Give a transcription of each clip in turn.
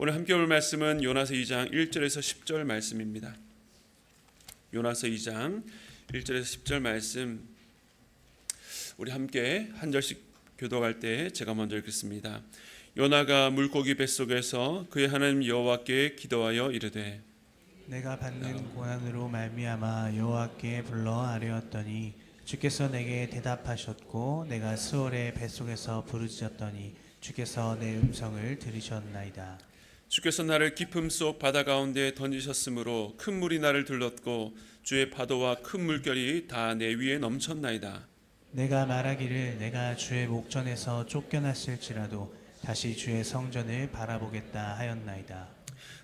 오늘 함께 볼 말씀은 요나서 2장 1절에서 10절 말씀입니다. 요나서 2장 1절에서 10절 말씀 우리 함께 한 절씩 교독할 때 제가 먼저 읽겠습니다. 요나가 물고기 뱃속에서 그의 하나님 여호와께 기도하여 이르되 내가 받는 고난으로 말미암아 여호와께 불러 아뢰었더니 주께서 내게 대답하셨고 내가 스올의 뱃속에서 부르짖었더니 주께서 내 음성을 들으셨나이다. 주께서 나를 깊음 속 바다 가운데 던지셨으므로 큰 물이 나를 들렀고 주의 파도와 큰 물결이 다 내 위에 넘쳤나이다. 내가 말하기를 내가 주의 목전에서 쫓겨났을지라도 다시 주의 성전을 바라보겠다 하였나이다.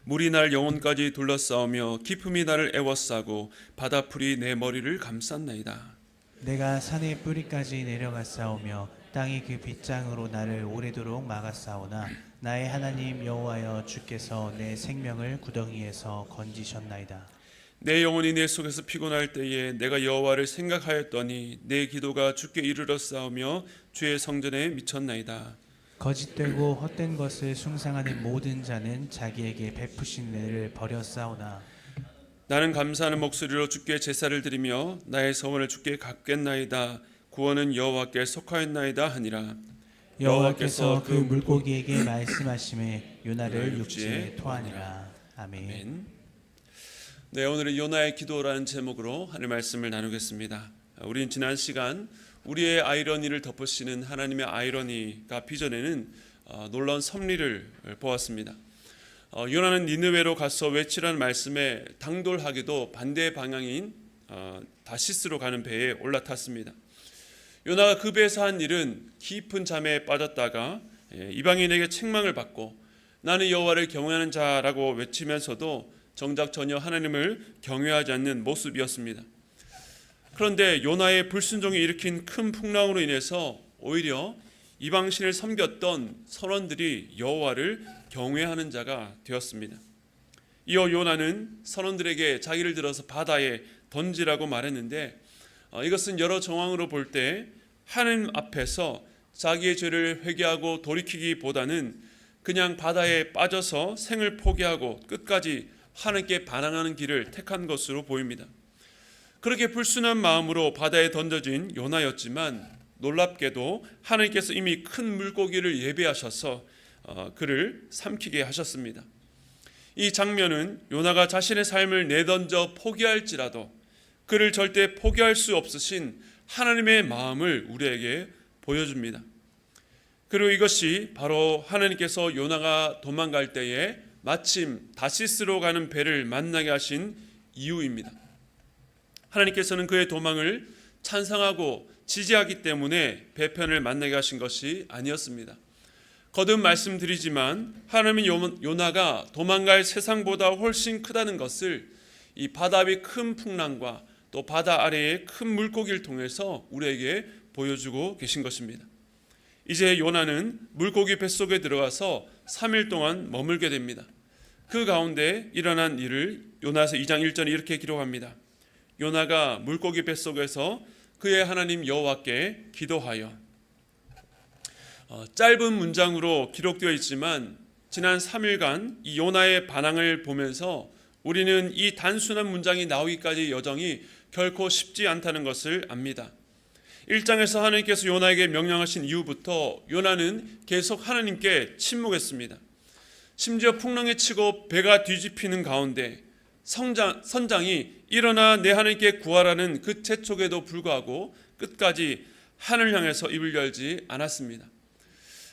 물이 날 영혼까지 둘러싸우며 깊음이 나를 애워싸고 바다풀이 내 머리를 감쌌나이다. 내가 산의 뿌리까지 내려갔사오며 땅이 그 빗장으로 나를 오래도록 막았사오나 나의 하나님 여호와여 주께서 내 생명을 구덩이에서 건지셨나이다. 내 영혼이 내 속에서 피곤할 때에 내가 여호와를 생각하였더니 내 기도가 주께 이르러 싸우며 주의 성전에 미쳤나이다. 거짓되고 헛된 것을 숭상하는 모든 자는 자기에게 베푸신 은혜를 버렸사오나 나는 감사하는 목소리로 주께 제사를 드리며 나의 소원을 주께 갚겠나이다. 구원은 여호와께 속하였나이다 하니라. 여호와께서 그 물고기에게 말씀하심에 요나를 육지에 토하니라. 아멘. 네, 오늘은 요나의 기도라는 제목으로 하늘 말씀을 나누겠습니다. 우리는 지난 시간 우리의 아이러니를 덮으시는 하나님의 아이러니가 빚어내는 놀라운 섭리를 보았습니다. 요나는 니느웨로 가서 외치라는 말씀에 당돌하게도 반대 방향인 다시스로 가는 배에 올라탔습니다. 요나가 그 배에서 한 일은 깊은 잠에 빠졌다가 이방인에게 책망을 받고 나는 여호와를 경외하는 자라고 외치면서도 정작 전혀 하나님을 경외하지 않는 모습이었습니다. 그런데 요나의 불순종이 일으킨 큰 풍랑으로 인해서 오히려 이방신을 섬겼던 선원들이 여호와를 경외하는 자가 되었습니다. 이어 요나는 선원들에게 자기를 들어서 바다에 던지라고 말했는데 이것은 여러 정황으로 볼 때 하나님 앞에서 자기의 죄를 회개하고 돌이키기보다는 그냥 바다에 빠져서 생을 포기하고 끝까지 하나님께 반항하는 길을 택한 것으로 보입니다. 그렇게 불순한 마음으로 바다에 던져진 요나였지만 놀랍게도 하나님께서 이미 큰 물고기를 예배하셔서 그를 삼키게 하셨습니다. 이 장면은 요나가 자신의 삶을 내던져 포기할지라도 그를 절대 포기할 수 없으신 하나님의 마음을 우리에게 보여줍니다. 그리고 이것이 바로 하나님께서 요나가 도망갈 때에 마침 다시스로 가는 배를 만나게 하신 이유입니다. 하나님께서는 그의 도망을 찬성하고 지지하기 때문에 배편을 만나게 하신 것이 아니었습니다. 거듭 말씀드리지만 하나님은 요나가 도망갈 세상보다 훨씬 크다는 것을 이 바다 위 큰 풍랑과 또 바다 아래의 큰 물고기를 통해서 우리에게 보여주고 계신 것입니다. 이제 요나는 물고기 뱃속에 들어가서 3일 동안 머물게 됩니다. 그 가운데 일어난 일을 요나서 2장 1절에 이렇게 기록합니다. 요나가 물고기 뱃속에서 그의 하나님 여호와께 기도하여. 짧은 문장으로 기록되어 있지만 지난 3일간 이 요나의 반항을 보면서 우리는 이 단순한 문장이 나오기까지 여정이 결코 쉽지 않다는 것을 압니다. 1장에서 하나님께서 요나에게 명령하신 이후부터 요나는 계속 하나님께 침묵했습니다. 심지어 풍랑에 치고 배가 뒤집히는 가운데 선장이 일어나 내 하나님께 구하라는 그 재촉에도 불구하고 끝까지 하늘 향해서 입을 열지 않았습니다.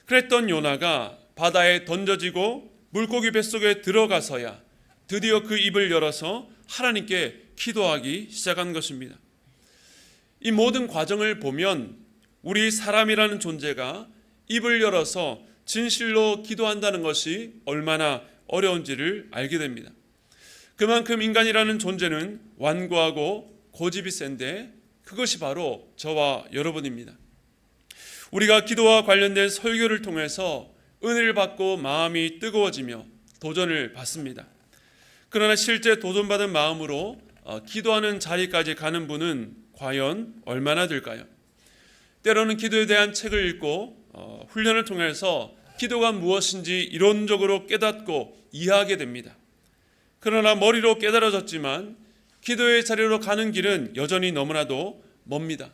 그랬던 요나가 바다에 던져지고 물고기 뱃속에 들어가서야 드디어 그 입을 열어서 하나님께 기도하기 시작한 것입니다. 이 모든 과정을 보면 우리 사람이라는 존재가 입을 열어서 진실로 기도한다는 것이 얼마나 어려운지를 알게 됩니다. 그만큼 인간이라는 존재는 완고하고 고집이 센데 그것이 바로 저와 여러분입니다. 우리가 기도와 관련된 설교를 통해서 은혜를 받고 마음이 뜨거워지며 도전을 받습니다. 그러나 실제 도전받은 마음으로 기도하는 자리까지 가는 분은 과연 얼마나 될까요? 때로는 기도에 대한 책을 읽고 훈련을 통해서 기도가 무엇인지 이론적으로 깨닫고 이해하게 됩니다. 그러나 머리로 깨달아졌지만 기도의 자리로 가는 길은 여전히 너무나도 멉니다.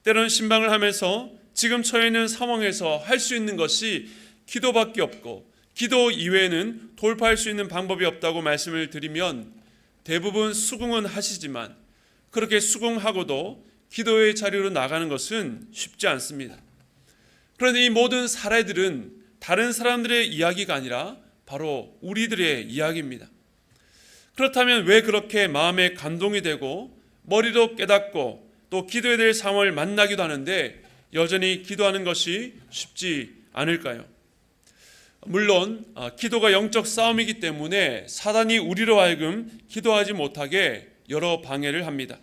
때로는 신방을 하면서 지금 처해 있는 상황에서 할 수 있는 것이 기도밖에 없고 기도 이외에는 돌파할 수 있는 방법이 없다고 말씀을 드리면 대부분 수긍은 하시지만 그렇게 수긍하고도 기도의 자리로 나가는 것은 쉽지 않습니다. 그런데 이 모든 사례들은 다른 사람들의 이야기가 아니라 바로 우리들의 이야기입니다. 그렇다면 왜 그렇게 마음에 감동이 되고 머리도 깨닫고 또 기도해야 될 상황을 만나기도 하는데 여전히 기도하는 것이 쉽지 않을까요? 물론 기도가 영적 싸움이기 때문에 사단이 우리로 하여금 기도하지 못하게 여러 방해를 합니다.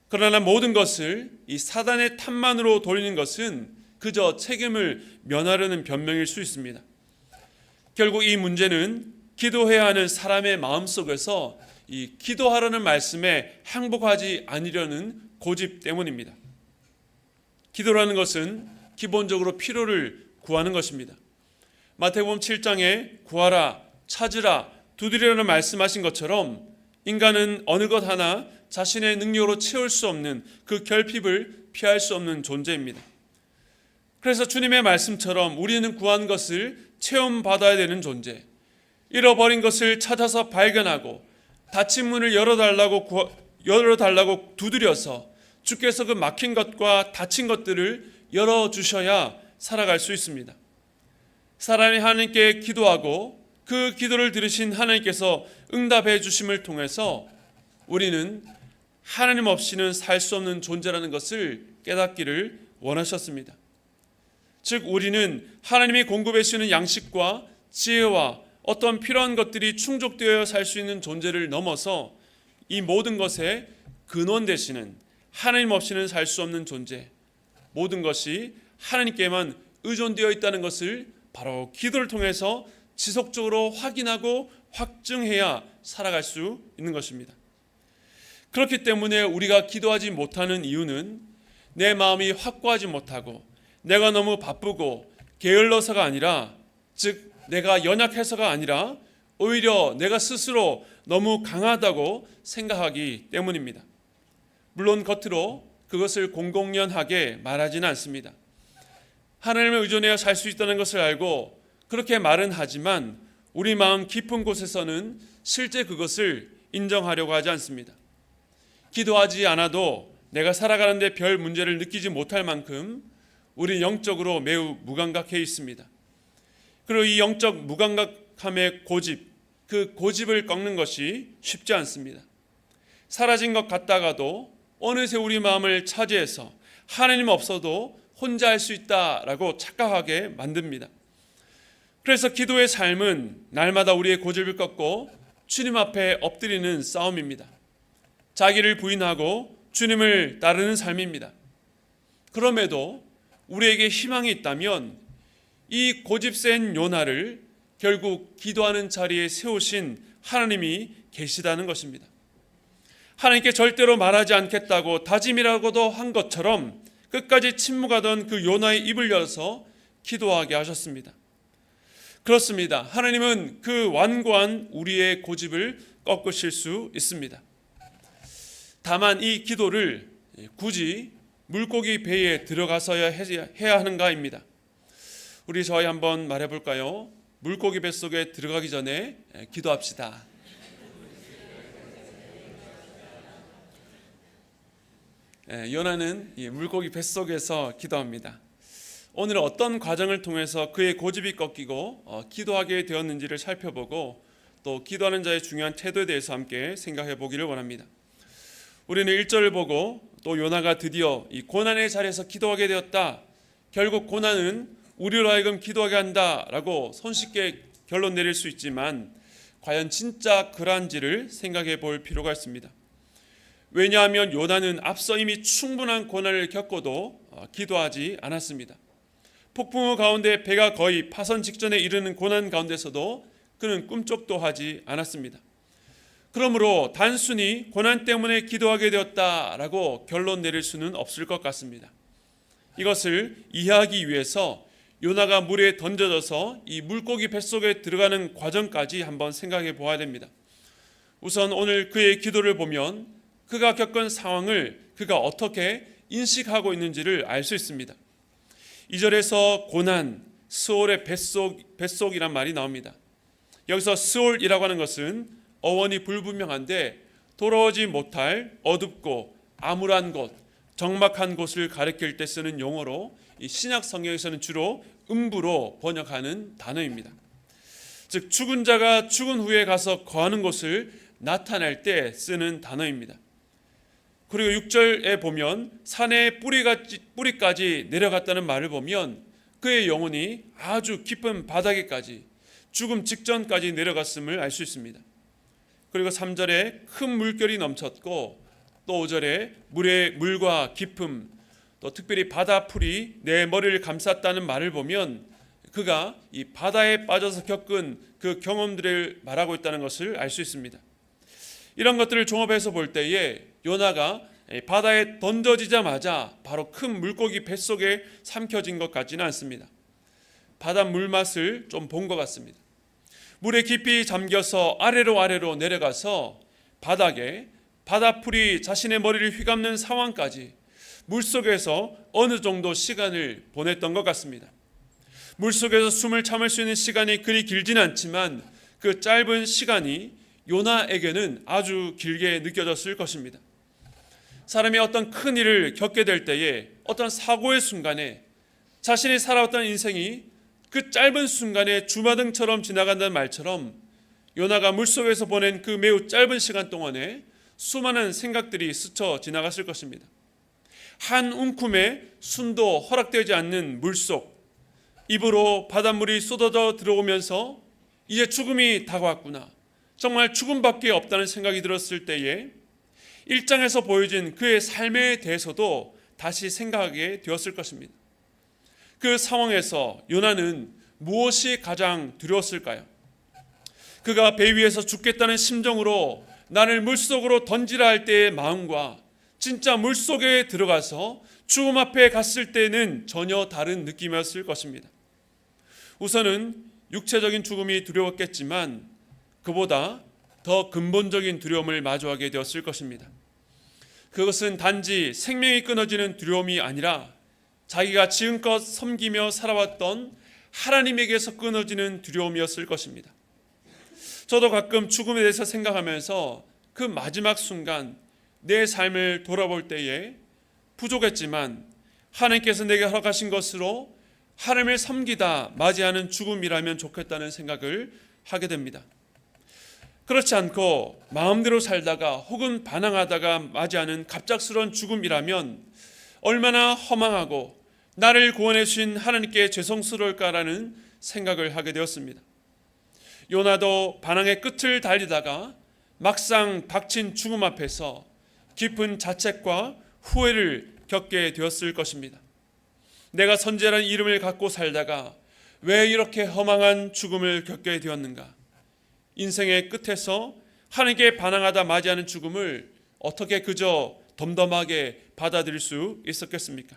그러나 모든 것을 이 사단의 탓만으로 돌리는 것은 그저 책임을 면하려는 변명일 수 있습니다. 결국 이 문제는 기도해야 하는 사람의 마음속에서 이 기도하라는 말씀에 항복하지 않으려는 고집 때문입니다. 기도라는 것은 기본적으로 필요를 구하는 것입니다. 마태복음 7장에 구하라, 찾으라, 두드리라는 말씀하신 것처럼 인간은 어느 것 하나 자신의 능력으로 채울 수 없는 그 결핍을 피할 수 없는 존재입니다. 그래서 주님의 말씀처럼 우리는 구한 것을 체험받아야 되는 존재, 잃어버린 것을 찾아서 발견하고 닫힌 문을 열어달라고 두드려서 주께서 그 막힌 것과 닫힌 것들을 열어주셔야 살아갈 수 있습니다. 사람이 하나님께 기도하고 그 기도를 들으신 하나님께서 응답해 주심을 통해서 우리는 하나님 없이는 살 수 없는 존재라는 것을 깨닫기를 원하셨습니다. 즉 우리는 하나님이 공급해 주시는 양식과 지혜와 어떤 필요한 것들이 충족되어 살 수 있는 존재를 넘어서 이 모든 것의 근원 되시는 하나님 없이는 살 수 없는 존재, 모든 것이 하나님께만 의존되어 있다는 것을 바로 기도를 통해서 지속적으로 확인하고 확증해야 살아갈 수 있는 것입니다. 그렇기 때문에 우리가 기도하지 못하는 이유는 내 마음이 확고하지 못하고 내가 너무 바쁘고 게을러서가 아니라, 즉 내가 연약해서가 아니라 오히려 내가 스스로 너무 강하다고 생각하기 때문입니다. 물론 겉으로 그것을 공공연하게 말하지는 않습니다. 하나님을 의존하여 살 수 있다는 것을 알고 그렇게 말은 하지만 우리 마음 깊은 곳에서는 실제 그것을 인정하려고 하지 않습니다. 기도하지 않아도 내가 살아가는데 별 문제를 느끼지 못할 만큼 우리 영적으로 매우 무감각해 있습니다. 그리고 이 영적 무감각함의 고집, 그 고집을 꺾는 것이 쉽지 않습니다. 사라진 것 같다가도 어느새 우리 마음을 차지해서 하나님 없어도 혼자 할 수 있다라고 착각하게 만듭니다. 그래서 기도의 삶은 날마다 우리의 고집을 꺾고 주님 앞에 엎드리는 싸움입니다. 자기를 부인하고 주님을 따르는 삶입니다. 그럼에도 우리에게 희망이 있다면 이 고집센 요나를 결국 기도하는 자리에 세우신 하나님이 계시다는 것입니다. 하나님께 절대로 말하지 않겠다고 다짐이라고도 한 것처럼 끝까지 침묵하던 그 요나의 입을 열어서 기도하게 하셨습니다. 그렇습니다. 하나님은 그 완고한 우리의 고집을 꺾으실 수 있습니다. 다만 이 기도를 굳이 물고기 배에 들어가서야 해야 하는가입니다. 우리 저희 한번 말해볼까요? 물고기 뱃속에 들어가기 전에 기도합시다. 요나는 물고기 뱃속에서 기도합니다. 오늘 어떤 과정을 통해서 그의 고집이 꺾이고 기도하게 되었는지를 살펴보고 또 기도하는 자의 중요한 태도에 대해서 함께 생각해 보기를 원합니다. 우리는 1절을 보고 또 요나가 드디어 이 고난의 자리에서 기도하게 되었다. 결국 고난은 우리로 하여금 기도하게 한다라고 손쉽게 결론 내릴 수 있지만 과연 진짜 그러한지를 생각해 볼 필요가 있습니다. 왜냐하면 요나는 앞서 이미 충분한 고난을 겪고도 기도하지 않았습니다. 폭풍우 가운데 배가 거의 파선 직전에 이르는 고난 가운데서도 그는 꿈쩍도 하지 않았습니다. 그러므로 단순히 고난 때문에 기도하게 되었다라고 결론 내릴 수는 없을 것 같습니다. 이것을 이해하기 위해서 요나가 물에 던져져서 이 물고기 뱃속에 들어가는 과정까지 한번 생각해 보아야 됩니다. 우선 오늘 그의 기도를 보면 그가 겪은 상황을 그가 어떻게 인식하고 있는지를 알 수 있습니다. 2절에서 고난, 스올의 뱃속이란 말이 나옵니다. 여기서 스올이라고 하는 것은 어원이 불분명한데 돌아오지 못할 어둡고 암울한 곳, 적막한 곳을 가리킬 때 쓰는 용어로 이 신약 성경에서는 주로 음부로 번역하는 단어입니다. 즉 죽은 자가 죽은 후에 가서 거하는 곳을 나타낼 때 쓰는 단어입니다. 그리고 6절에 보면 산의 뿌리까지 내려갔다는 말을 보면 그의 영혼이 아주 깊은 바닥에까지 죽음 직전까지 내려갔음을 알 수 있습니다. 그리고 3절에 큰 물결이 넘쳤고 또 5절에 물과 깊음 또 특별히 바다풀이 내 머리를 감쌌다는 말을 보면 그가 이 바다에 빠져서 겪은 그 경험들을 말하고 있다는 것을 알 수 있습니다. 이런 것들을 종합해서 볼 때에 요나가 바다에 던져지자마자 바로 큰 물고기 뱃속에 삼켜진 것 같지는 않습니다. 바다 물맛을 좀 본 것 같습니다. 물에 깊이 잠겨서 아래로 내려가서 바닥에 바다풀이 자신의 머리를 휘감는 상황까지 물속에서 어느 정도 시간을 보냈던 것 같습니다. 물속에서 숨을 참을 수 있는 시간이 그리 길지는 않지만 그 짧은 시간이 요나에게는 아주 길게 느껴졌을 것입니다. 사람이 어떤 큰 일을 겪게 될 때에 어떤 사고의 순간에 자신이 살아왔던 인생이 그 짧은 순간에 주마등처럼 지나간다는 말처럼 요나가 물속에서 보낸 그 매우 짧은 시간 동안에 수많은 생각들이 스쳐 지나갔을 것입니다. 한 움큼의 숨도 허락되지 않는 물속, 입으로 바닷물이 쏟아져 들어오면서 이제 죽음이 다가왔구나, 정말 죽음밖에 없다는 생각이 들었을 때에 1장에서 보여진 그의 삶에 대해서도 다시 생각하게 되었을 것입니다. 그 상황에서 요나는 무엇이 가장 두려웠을까요? 그가 배 위에서 죽겠다는 심정으로 나를 물속으로 던지라 할 때의 마음과 진짜 물속에 들어가서 죽음 앞에 갔을 때는 전혀 다른 느낌이었을 것입니다. 우선은 육체적인 죽음이 두려웠겠지만 그보다 더 근본적인 두려움을 마주하게 되었을 것입니다. 그것은 단지 생명이 끊어지는 두려움이 아니라 자기가 지금껏 섬기며 살아왔던 하나님에게서 끊어지는 두려움이었을 것입니다. 저도 가끔 죽음에 대해서 생각하면서 그 마지막 순간 내 삶을 돌아볼 때에 부족했지만 하나님께서 내게 허락하신 것으로 하나님을 섬기다 맞이하는 죽음이라면 좋겠다는 생각을 하게 됩니다. 그렇지 않고 마음대로 살다가 혹은 반항하다가 맞이하는 갑작스러운 죽음이라면 얼마나 허망하고 나를 구원해 주신 하나님께 죄송스러울까라는 생각을 하게 되었습니다. 요나도 반항의 끝을 달리다가 막상 닥친 죽음 앞에서 깊은 자책과 후회를 겪게 되었을 것입니다. 내가 선지자라는 이름을 갖고 살다가 왜 이렇게 허망한 죽음을 겪게 되었는가? 인생의 끝에서 하나님께 반항하다 맞이하는 죽음을 어떻게 그저 덤덤하게 받아들일 수 있었겠습니까?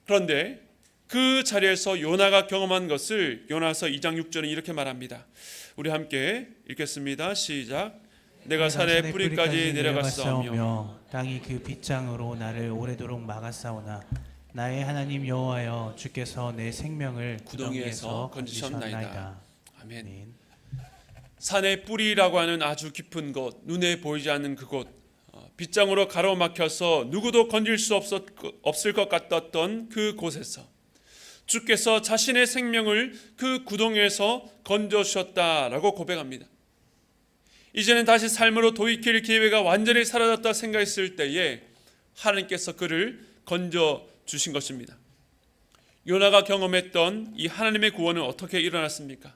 그런데 그 자리에서 요나가 경험한 것을 요나서 2장 6절은 이렇게 말합니다. 우리 함께 읽겠습니다. 시작. 내가 산의 뿌리까지 내려갔사오며 땅이 그 빗장으로 나를 오래도록 막았사오나 나의 하나님 여호와여 주께서 내 생명을 구덩이에서 건지셨나이다. 아멘. 산의 뿌리라고 하는 아주 깊은 곳, 눈에 보이지 않는 그곳, 빗장으로 가로막혀서 누구도 건질 수 없을 것 같았던 그 곳에서 주께서 자신의 생명을 그 구덩이에서 건져주셨다라고 고백합니다. 이제는 다시 삶으로 돌이킬 기회가 완전히 사라졌다 생각했을 때에 하나님께서 그를 건져주신 것입니다. 요나가 경험했던 이 하나님의 구원은 어떻게 일어났습니까?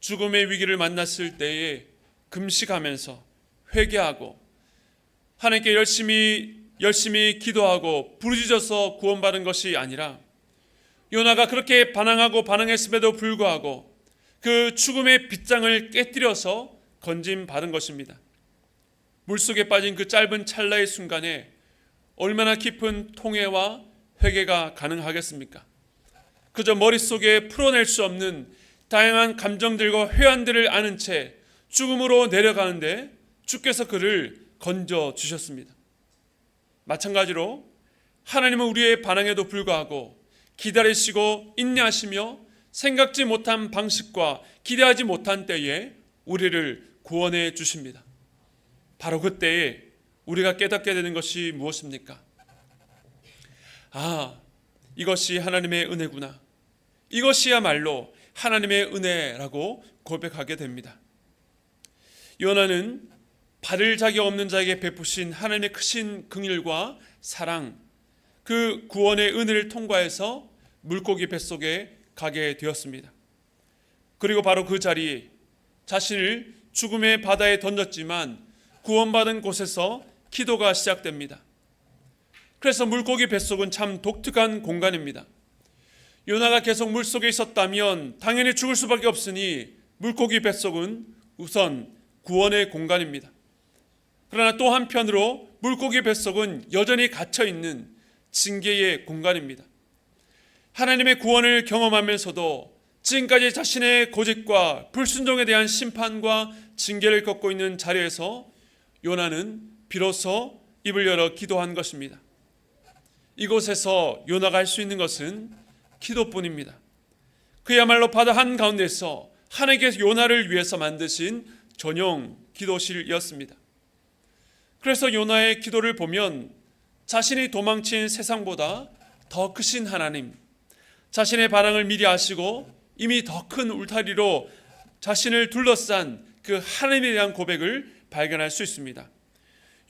죽음의 위기를 만났을 때에 금식하면서 회개하고 하나님께 열심히 기도하고 부르짖어서 구원받은 것이 아니라 요나가 그렇게 반항했음에도 불구하고 그 죽음의 빗장을 깨뜨려서 건짐받은 것입니다. 물속에 빠진 그 짧은 찰나의 순간에 얼마나 깊은 통회와 회개가 가능하겠습니까? 그저 머릿속에 풀어낼 수 없는 다양한 감정들과 회한들을 아는 채 죽음으로 내려가는데 주께서 그를 건져 주셨습니다. 마찬가지로 하나님은 우리의 반항에도 불구하고 기다리시고 인내하시며 생각지 못한 방식과 기대하지 못한 때에 우리를 구원해 주십니다. 바로 그때에 우리가 깨닫게 되는 것이 무엇입니까? 아, 이것이 하나님의 은혜구나. 이것이야말로 하나님의 은혜라고 고백하게 됩니다. 요나는 받을 자격 없는 자에게 베푸신 하나님의 크신 긍휼과 사랑, 그 구원의 은혜를 통과해서 물고기 뱃속에 가게 되었습니다. 그리고 바로 그 자리에 자신을 죽음의 바다에 던졌지만 구원받은 곳에서 기도가 시작됩니다. 그래서 물고기 뱃속은 참 독특한 공간입니다. 요나가 계속 물속에 있었다면 당연히 죽을 수밖에 없으니 물고기 뱃속은 우선 구원의 공간입니다. 그러나 또 한편으로 물고기 뱃속은 여전히 갇혀있는 징계의 공간입니다. 하나님의 구원을 경험하면서도 지금까지 자신의 고집과 불순종에 대한 심판과 징계를 겪고 있는 자리에서 요나는 비로소 입을 열어 기도한 것입니다. 이곳에서 요나가 할 수 있는 것은 기도뿐입니다. 그야말로 바다 한가운데서 하나님께서 요나를 위해서 만드신 전용 기도실이었습니다. 그래서 요나의 기도를 보면 자신이 도망친 세상보다 더 크신 하나님, 자신의 반항을 미리 아시고 이미 더 큰 울타리로 자신을 둘러싼 그 하나님에 대한 고백을 발견할 수 있습니다.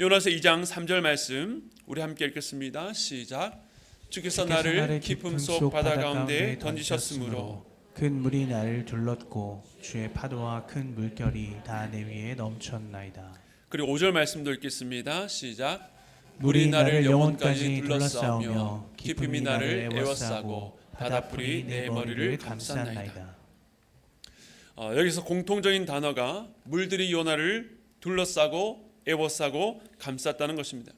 요나서 2장 3절 말씀 우리 함께 읽겠습니다. 시작. 주께서 나를 깊음 속 바다 가운데 던지셨으므로 큰 물이 나를 둘렀고 주의 파도와 큰 물결이 다 내 위에 넘쳤나이다. 그리고 5절 말씀도 읽겠습니다. 시작. 물이 나를 영혼까지 둘러싸우며 깊음이 나를 에워싸고 바닷불이 내 머리를 감쌌나이다. 여기서 공통적인 단어가 물들이 요나를 둘러싸고 에워싸고 감쌌다는 것입니다.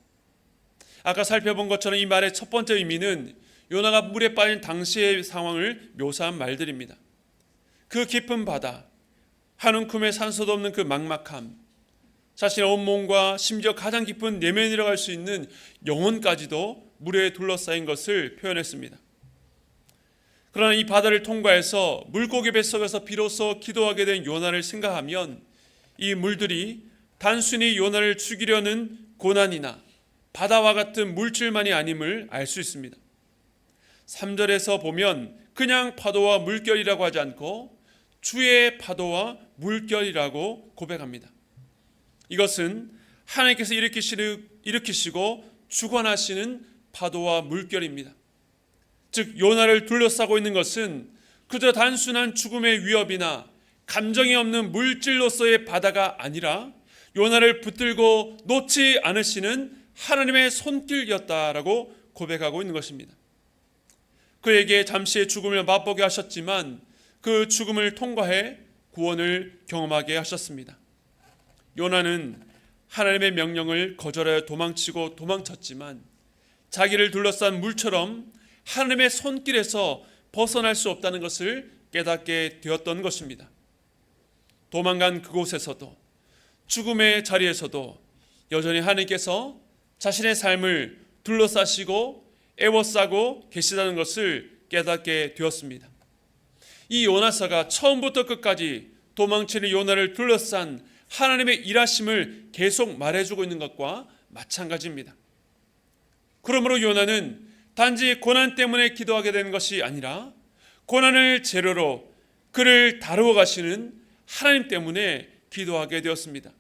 아까 살펴본 것처럼 이 말의 첫 번째 의미는 요나가 물에 빠진 당시의 상황을 묘사한 말들입니다. 그 깊은 바다, 한 움큼의 산소도 없는 그 막막함, 자신의 온몸과 심지어 가장 깊은 내면에 들어갈 수 있는 영혼까지도 물에 둘러싸인 것을 표현했습니다. 그러나 이 바다를 통과해서 물고기 뱃속에서 비로소 기도하게 된 요나를 생각하면 이 물들이 단순히 요나를 죽이려는 고난이나 바다와 같은 물질만이 아님을 알 수 있습니다. 3절에서 보면 그냥 파도와 물결이라고 하지 않고 주의 파도와 물결이라고 고백합니다. 이것은 하나님께서 일으키시고 주관하시는 파도와 물결입니다. 즉 요나를 둘러싸고 있는 것은 그저 단순한 죽음의 위협이나 감정이 없는 물질로서의 바다가 아니라 요나를 붙들고 놓지 않으시는 하나님의 손길이었다라고 고백하고 있는 것입니다. 그에게 잠시의 죽음을 맛보게 하셨지만 그 죽음을 통과해 구원을 경험하게 하셨습니다. 요나는 하나님의 명령을 거절하여 도망치고 도망쳤지만 자기를 둘러싼 물처럼 하나님의 손길에서 벗어날 수 없다는 것을 깨닫게 되었던 것입니다. 도망간 그곳에서도 죽음의 자리에서도 여전히 하나님께서 자신의 삶을 둘러싸시고 애워싸고 계시다는 것을 깨닫게 되었습니다. 이 요나서가 처음부터 끝까지 도망치는 요나를 둘러싼 하나님의 일하심을 계속 말해주고 있는 것과 마찬가지입니다. 그러므로 요나는 단지 고난 때문에 기도하게 되는 것이 아니라 고난을 재료로 그를 다루어 가시는 하나님 때문에 기도하게 되었습니다.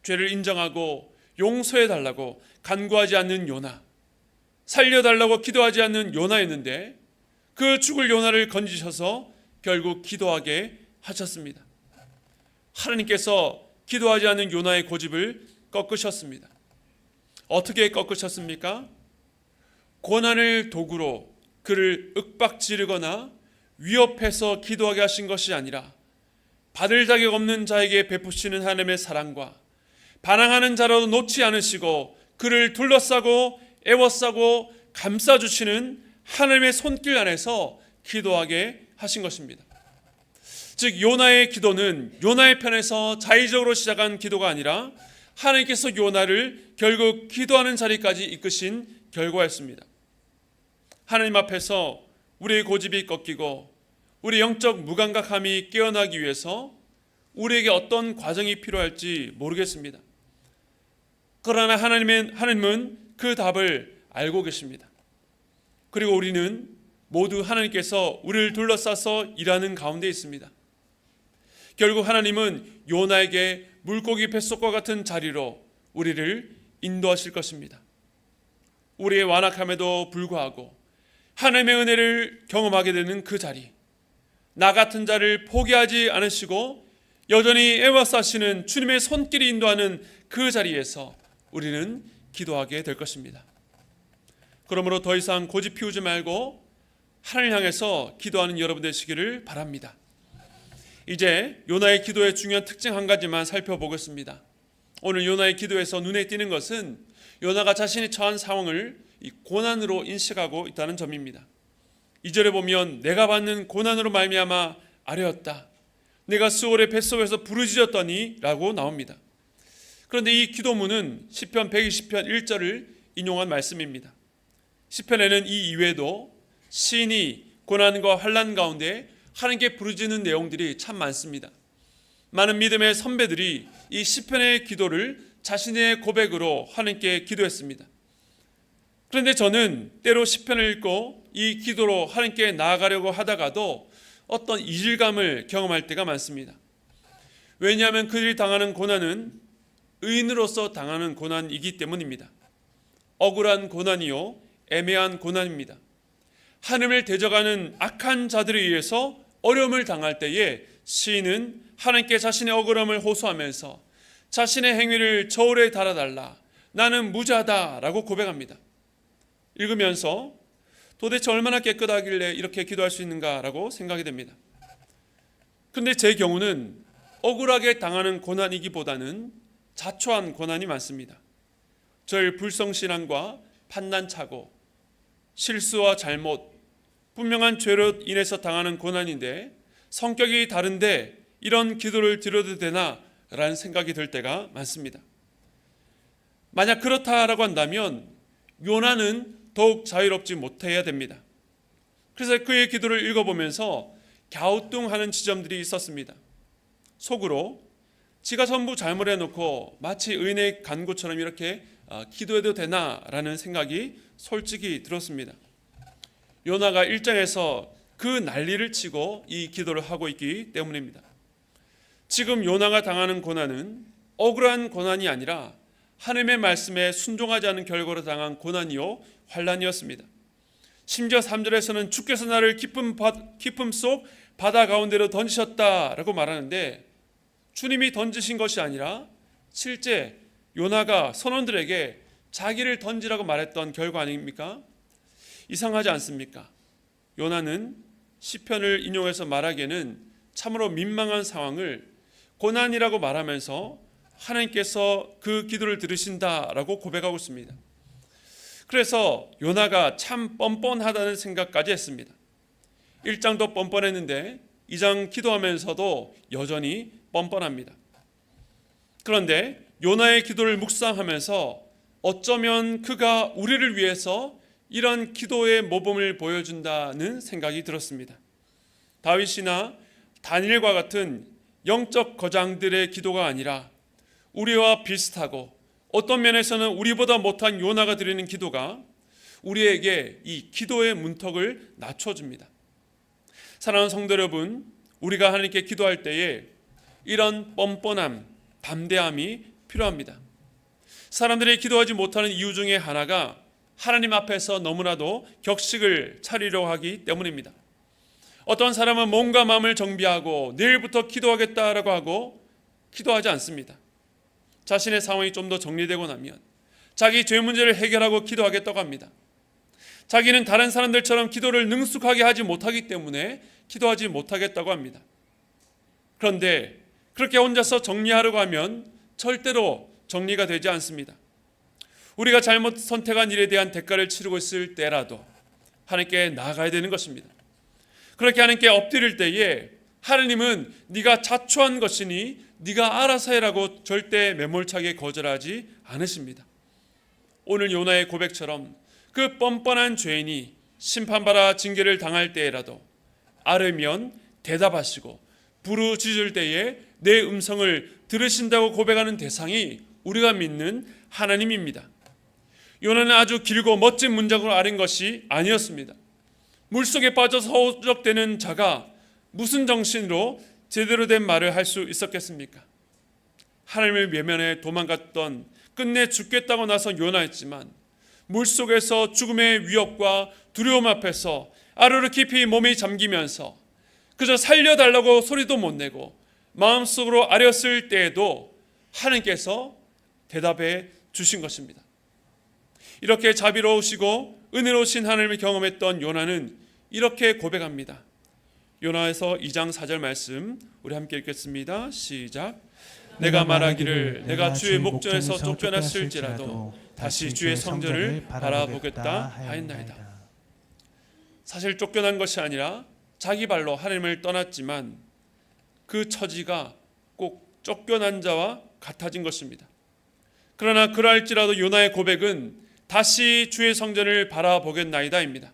죄를 인정하고 용서해달라고 간구하지 않는 요나, 살려달라고 기도하지 않는 요나였는데 그 죽을 요나를 건지셔서 결국 기도하게 하셨습니다. 하나님께서 기도하지 않는 요나의 고집을 꺾으셨습니다. 어떻게 꺾으셨습니까? 고난을 도구로 그를 윽박지르거나 위협해서 기도하게 하신 것이 아니라 받을 자격 없는 자에게 베푸시는 하나님의 사랑과 반항하는 자라도 놓지 않으시고 그를 둘러싸고 애워싸고 감싸주시는 하나님의 손길 안에서 기도하게 하신 것입니다. 즉 요나의 기도는 요나의 편에서 자의적으로 시작한 기도가 아니라 하나님께서 요나를 결국 기도하는 자리까지 이끄신 결과였습니다. 하나님 앞에서 우리의 고집이 꺾이고 우리 영적 무감각함이 깨어나기 위해서 우리에게 어떤 과정이 필요할지 모르겠습니다. 그러나 하나님은 그 답을 알고 계십니다. 그리고 우리는 모두 하나님께서 우리를 둘러싸서 일하는 가운데 있습니다. 결국 하나님은 요나에게 물고기 뱃속과 같은 자리로 우리를 인도하실 것입니다. 우리의 완악함에도 불구하고 하나님의 은혜를 경험하게 되는 그 자리, 나 같은 자를 포기하지 않으시고 여전히 애워싸시는 주님의 손길이 인도하는 그 자리에서 우리는 기도하게 될 것입니다. 그러므로 더 이상 고집 피우지 말고 하나님을 향해서 기도하는 여러분 되시기를 바랍니다. 이제 요나의 기도의 중요한 특징 한 가지만 살펴보겠습니다. 오늘 요나의 기도에서 눈에 띄는 것은 요나가 자신이 처한 상황을 고난으로 인식하고 있다는 점입니다. 2절에 보면 내가 받는 고난으로 말미암아 아뢰었다. 내가 수월의 뱃속에서 부르짖었더니 라고 나옵니다. 그런데 이 기도문은 시편 120편 1절을 인용한 말씀입니다. 시편에는 이 이외에도 시인이 고난과 환난 가운데 하나님께 부르짖는 내용들이 참 많습니다. 많은 믿음의 선배들이 이 시편의 기도를 자신의 고백으로 하나님께 기도했습니다. 그런데 저는 때로 시편을 읽고 이 기도로 하나님께 나아가려고 하다가도 어떤 이질감을 경험할 때가 많습니다. 왜냐하면 그들이 당하는 고난은 의인으로서 당하는 고난이기 때문입니다. 억울한 고난이요 애매한 고난입니다. 하나님을 대적하는 악한 자들에 의해서 어려움을 당할 때에 시인은 하나님께 자신의 억울함을 호소하면서 자신의 행위를 저울에 달아달라, 나는 무죄하다라고 고백합니다. 읽으면서 도대체 얼마나 깨끗하길래 이렇게 기도할 수 있는가라고 생각이 됩니다. 그런데 제 경우는 억울하게 당하는 고난이기보다는 자초한 고난이 많습니다. 저의 불성신앙과 판단착오, 실수와 잘못, 분명한 죄로 인해서 당하는 고난인데 성격이 다른데 이런 기도를 드려도 되나? 라는 생각이 들 때가 많습니다. 만약 그렇다라고 한다면 요나는 더욱 자유롭지 못해야 됩니다. 그래서 그의 기도를 읽어보면서 갸우뚱하는 지점들이 있었습니다. 속으로 지가 전부 잘못해놓고 마치 의인의 간구처럼 이렇게 기도해도 되나라는 생각이 솔직히 들었습니다. 요나가 1장에서 그 난리를 치고 이 기도를 하고 있기 때문입니다. 지금 요나가 당하는 고난은 억울한 고난이 아니라 하나님의 말씀에 순종하지 않은 결과로 당한 고난이요 환난이었습니다. 심지어 3절에서는 주께서 나를 깊음 속 바다 가운데로 던지셨다라고 말하는데 주님이 던지신 것이 아니라 실제 요나가 선원들에게 자기를 던지라고 말했던 결과 아닙니까? 이상하지 않습니까? 요나는 시편을 인용해서 말하기에는 참으로 민망한 상황을 고난이라고 말하면서 하나님께서 그 기도를 들으신다라고 고백하고 있습니다. 그래서 요나가 참 뻔뻔하다는 생각까지 했습니다. 1장도 뻔뻔했는데 2장 기도하면서도 여전히 뻔뻔합니다. 그런데 요나의 기도를 묵상하면서 어쩌면 그가 우리를 위해서 이런 기도의 모범을 보여준다는 생각이 들었습니다. 다윗이나 다니엘과 같은 영적 거장들의 기도가 아니라 우리와 비슷하고 어떤 면에서는 우리보다 못한 요나가 드리는 기도가 우리에게 이 기도의 문턱을 낮춰줍니다. 사랑하는 성도 여러분, 우리가 하나님께 기도할 때에 이런 뻔뻔함, 담대함이 필요합니다. 사람들이 기도하지 못하는 이유 중에 하나가 하나님 앞에서 너무나도 격식을 차리려고 하기 때문입니다. 어떤 사람은 몸과 마음을 정비하고 내일부터 기도하겠다라고 하고 기도하지 않습니다. 자신의 상황이 좀 더 정리되고 나면 자기 죄 문제를 해결하고 기도하겠다고 합니다. 자기는 다른 사람들처럼 기도를 능숙하게 하지 못하기 때문에 기도하지 못하겠다고 합니다. 그런데 그렇게 혼자서 정리하려고 하면 절대로 정리가 되지 않습니다. 우리가 잘못 선택한 일에 대한 대가를 치르고 있을 때라도 하나님께 나아가야 되는 것입니다. 그렇게 하나님께 엎드릴 때에 하나님은 네가 자초한 것이니 네가 알아서 해라고 절대 매몰차게 거절하지 않으십니다. 오늘 요나의 고백처럼 그 뻔뻔한 죄인이 심판받아 징계를 당할 때에라도 알으면 대답하시고 부르짖을 때에 내 음성을 들으신다고 고백하는 대상이 우리가 믿는 하나님입니다. 요나는 아주 길고 멋진 문장으로 아는 것이 아니었습니다. 물속에 빠져서 허우적대는 자가 무슨 정신으로 제대로 된 말을 할 수 있었겠습니까? 하나님을 외면해 도망갔던 끝내 죽겠다고 나선 요나였지만 물속에서 죽음의 위협과 두려움 앞에서 아르르 깊이 몸이 잠기면서 그저 살려달라고 소리도 못 내고 마음속으로 아렸을 때에도 하나님께서 대답해 주신 것입니다. 이렇게 자비로우시고 은혜로우신 하나님을 경험했던 요나는 이렇게 고백합니다. 요나에서 2장 4절 말씀 우리 함께 읽겠습니다. 시작. 내가 말하기를 내가 주의 목전에서 쫓겨났을지라도 다시 주의 성전을 바라보겠다 하였나이다. 사실 쫓겨난 것이 아니라 자기 발로 하나님을 떠났지만 그 처지가 꼭 쫓겨난 자와 같아진 것입니다. 그러나 그러할지라도 요나의 고백은 다시 주의 성전을 바라보겠나이다입니다.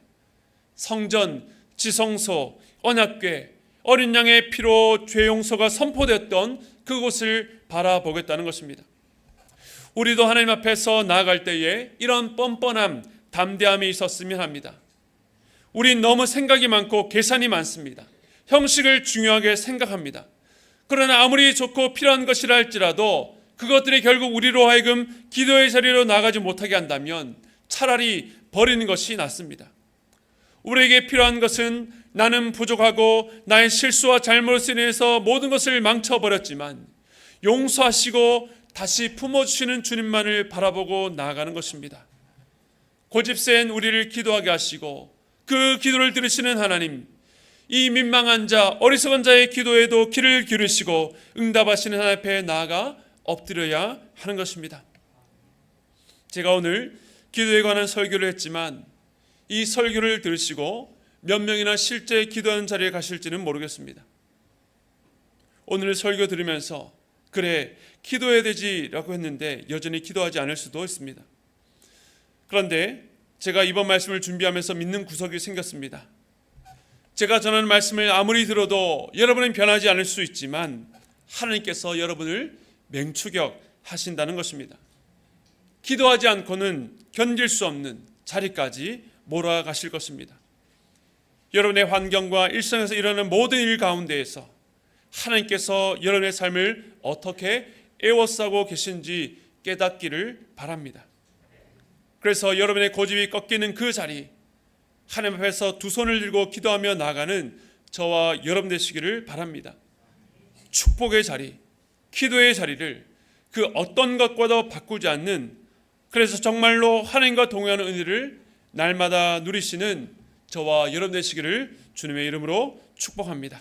성전, 지성소, 언약궤, 어린 양의 피로 죄 용서가 선포되었던 그곳을 바라보겠다는 것입니다. 우리도 하나님 앞에서 나아갈 때에 이런 뻔뻔함, 담대함이 있었으면 합니다. 우린 너무 생각이 많고 계산이 많습니다. 형식을 중요하게 생각합니다. 그러나 아무리 좋고 필요한 것이라 할지라도 그것들이 결국 우리로 하여금 기도의 자리로 나가지 못하게 한다면 차라리 버리는 것이 낫습니다. 우리에게 필요한 것은 나는 부족하고 나의 실수와 잘못을 인해서 모든 것을 망쳐버렸지만 용서하시고 다시 품어주시는 주님만을 바라보고 나아가는 것입니다. 고집센 우리를 기도하게 하시고 그 기도를 들으시는 하나님, 이 민망한 자, 어리석은 자의 기도에도 귀를 기울이시고 응답하시는 하나님 앞에 나아가 엎드려야 하는 것입니다. 제가 오늘 기도에 관한 설교를 했지만 이 설교를 들으시고 몇 명이나 실제 기도하는 자리에 가실지는 모르겠습니다. 오늘 설교 들으면서 그래 기도해야 되지라고 했는데 여전히 기도하지 않을 수도 있습니다. 그런데 제가 이번 말씀을 준비하면서 믿는 구석이 생겼습니다. 제가 전하는 말씀을 아무리 들어도 여러분은 변하지 않을 수 있지만 하나님께서 여러분을 맹추격하신다는 것입니다. 기도하지 않고는 견딜 수 없는 자리까지 몰아가실 것입니다. 여러분의 환경과 일상에서 일어나는 모든 일 가운데에서 하나님께서 여러분의 삶을 어떻게 애워싸고 계신지 깨닫기를 바랍니다. 그래서 여러분의 고집이 꺾이는 그 자리, 하나님 앞에서 두 손을 들고 기도하며 나아가는 저와 여러분 되시기를 바랍니다. 축복의 자리, 기도의 자리를 그 어떤 것과도 바꾸지 않는, 그래서 정말로 하나님과 동행하는 은혜를 날마다 누리시는 저와 여러분 되시기를 주님의 이름으로 축복합니다.